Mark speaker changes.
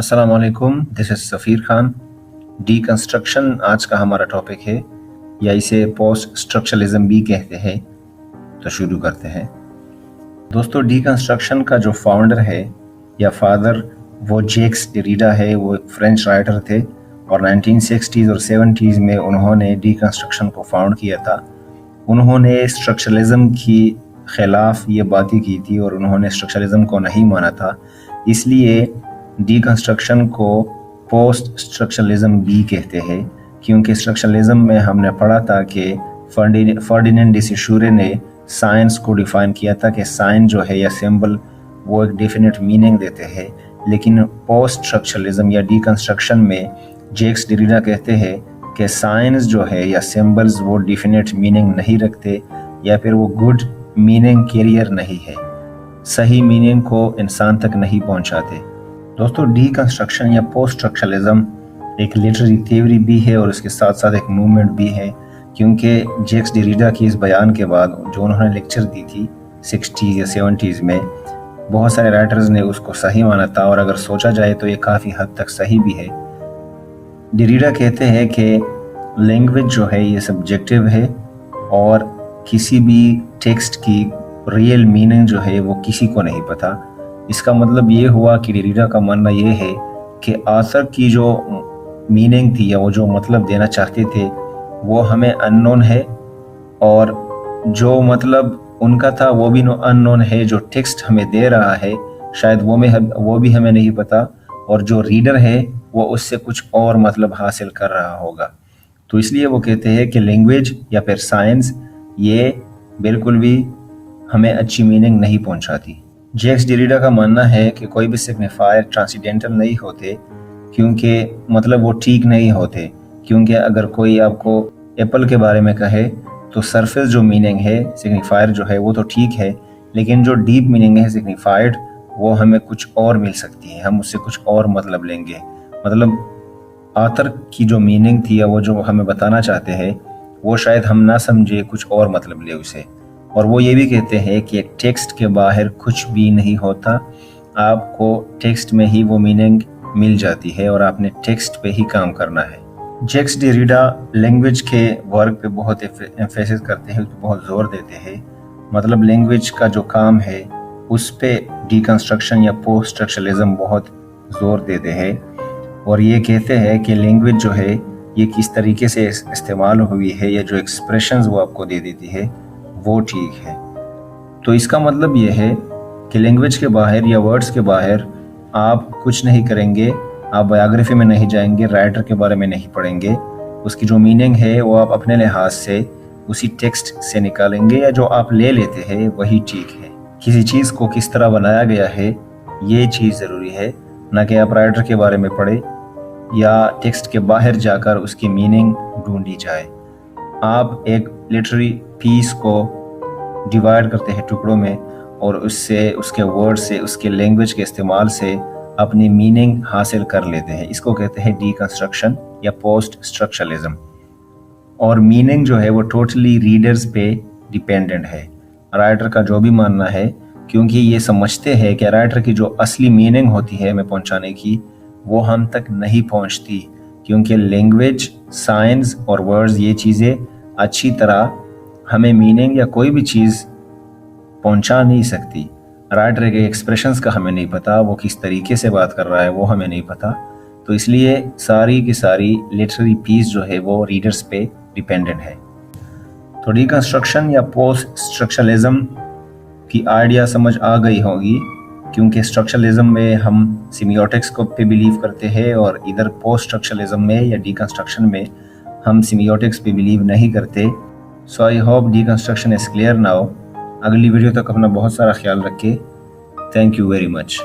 Speaker 1: अस्सलाम वालेकुम, this is Safeer Khan. Deconstruction आज का हमारा टॉपिक है, या इसे पोस्ट स्ट्रक्चरलिज्म भी कहते हैं। तो शुरू करते हैं। दोस्तों, डीकंस्ट्रक्शन का जो फाउंडर है या फादर वो जैक्स डेरिडा है। वो एक फ्रेंच राइटर थे और 1960s और 70s में उन्होंने डीकंस्ट्रक्शन को फाउंड किया था। उन्होंने स्ट्रक्चरलिज्म की खिलाफ ये बातें की थी और उन्होंने स्ट्रक्चरलिज्म को नहीं माना था। इसलिए डीकंस्ट्रक्शन को पोस्ट स्ट्रक्चरलिज्म भी कहते हैं, क्योंकि स्ट्रक्चरलिज्म में हमने पढ़ा था कि फर्डिनेंड डी सोसूरे ने साइंस को डिफाइन किया था कि साइन जो है या सिंबल वो एक डेफिनेट मीनिंग देते हैं। लेकिन पोस्ट स्ट्रक्चरलिज्म या डीकंस्ट्रक्शन में जैक्स डेरिडा कहते हैं कि साइंस जो है या सिंबल्स वो डेफिनेट मीनिंग नहीं रखते, या फिर वो गुड मीनिंग कैरियर नहीं है, सही मीनिंग को इंसान तक नहीं पहुंचाते। दोस्तों, डीकंस्ट्रक्शन या पोस्ट स्ट्रक्चरलिज्म एक लिटरेरी थ्योरी भी है और इसके साथ साथ एक मूवमेंट भी है, क्योंकि जैक्स डेरिडा की इस बयान के बाद जो उन्होंने लेक्चर दी थी 60s या 70s में, बहुत सारे राइटर्स ने उसको सही माना था और अगर सोचा जाए तो ये काफ़ी हद तक सही भी है। डेरिडा कहते हैं कि लैंग्वेज जो है ये सब्जेक्टिव है और किसी भी टेक्स्ट की रियल मीनिंग जो है वो किसी को नहीं पता। इसका मतलब ये हुआ कि डेरिडा का मानना ये है कि आथर की जो मीनिंग थी या वो जो मतलब देना चाहते थे वो हमें अननोन है, और जो मतलब उनका था वो भी अननोन है। जो टेक्स्ट हमें दे रहा है शायद वो भी हमें नहीं पता, और जो रीडर है वो उससे कुछ और मतलब हासिल कर रहा होगा। तो इसलिए वो कहते हैं कि लैंग्वेज या फिर साइंस ये बिल्कुल भी हमें अच्छी मीनिंग नहीं पहुंचाती। जैक्स डेरिडा का मानना है कि कोई भी सिग्निफायर ट्रांसीडेंटल नहीं होते, क्योंकि मतलब वो ठीक नहीं होते। क्योंकि अगर कोई आपको एप्पल के बारे में कहे तो सरफेस जो मीनिंग है सिग्निफायर जो है वो तो ठीक है, लेकिन जो डीप मीनिंग है सिग्निफाइड वो हमें कुछ और मिल सकती है, हम उससे कुछ और मतलब लेंगे। मतलब आथर की जो मीनिंग थी या वो जो हमें बताना चाहते हैं वो शायद हम ना समझे, कुछ और मतलब ले उसे। और वो ये भी कहते हैं कि एक टेक्स्ट के बाहर कुछ भी नहीं होता, आपको टेक्स्ट में ही वो मीनिंग मिल जाती है और आपने टेक्स्ट पे ही काम करना है। जैक्स डेरिडा लैंग्वेज के वर्क पे बहुत एम्फेसिस करते हैं, उस पर बहुत जोर देते हैं। मतलब लैंग्वेज का जो काम है उस पे डीकंस्ट्रक्शन या पोस्ट स्ट्रक्चरलिज्म बहुत जोर देते हैं, और ये कहते हैं कि लैंग्वेज जो है ये किस तरीके से इस्तेमाल हुई है या जो एक्सप्रेशंस वो आपको दे देती है वो ठीक है। तो इसका मतलब ये है कि लैंग्वेज के बाहर या वर्ड्स के बाहर आप कुछ नहीं करेंगे, आप बायोग्राफी में नहीं जाएंगे, राइटर के बारे में नहीं पढ़ेंगे, उसकी जो मीनिंग है वो आप अपने लिहाज से उसी टेक्स्ट से निकालेंगे, या जो आप ले लेते हैं वही ठीक है। किसी चीज़ को किस तरह बनाया गया है ये चीज़ ज़रूरी है, ना कि आप राइटर के बारे में पढ़े या टेक्स्ट के बाहर जाकर उसकी मीनिंग ढूंढी जाए। आप एक लिटरेरी पीस को डिवाइड करते हैं टुकड़ों में, और उससे, उसके वर्ड से, उसके लैंग्वेज के इस्तेमाल से अपनी मीनिंग हासिल कर लेते हैं। इसको कहते हैं डीकंस्ट्रक्शन या पोस्ट स्ट्रक्चरलिज्म। और मीनिंग जो है वो टोटली रीडर्स पे डिपेंडेंट है, राइटर का जो भी मानना है, क्योंकि ये समझते हैं कि राइटर की जो असली मीनिंग होती है हमें पहुंचाने की वो हम तक नहीं पहुंचती, क्योंकि लैंग्वेज, साइंस और वर्ड्स ये चीज़ें अच्छी तरह हमें मीनिंग या कोई भी चीज़ पहुंचा नहीं सकती। राइटर के एक्सप्रेशंस का हमें नहीं पता, वो किस तरीके से बात कर रहा है वो हमें नहीं पता। तो इसलिए सारी की सारी लिटरेरी पीस जो है वो रीडर्स पे डिपेंडेंट है। तो डीकंस्ट्रक्शन या पोस्ट स्ट्रक्चरलिज्म की आइडिया समझ आ गई होगी, क्योंकि स्ट्रक्चरलिज्म में हम सिमियोटिक्स को पे बिलीव करते हैं और इधर पोस्ट स्ट्रक्चरलिज्म में या डीकंस्ट्रक्शन में हम सिमियोटिक्स पे बिलीव नहीं करते। So I hope deconstruction is clear now. अगली वीडियो तक अपना बहुत सारा ख्याल रखें। Thank you very much.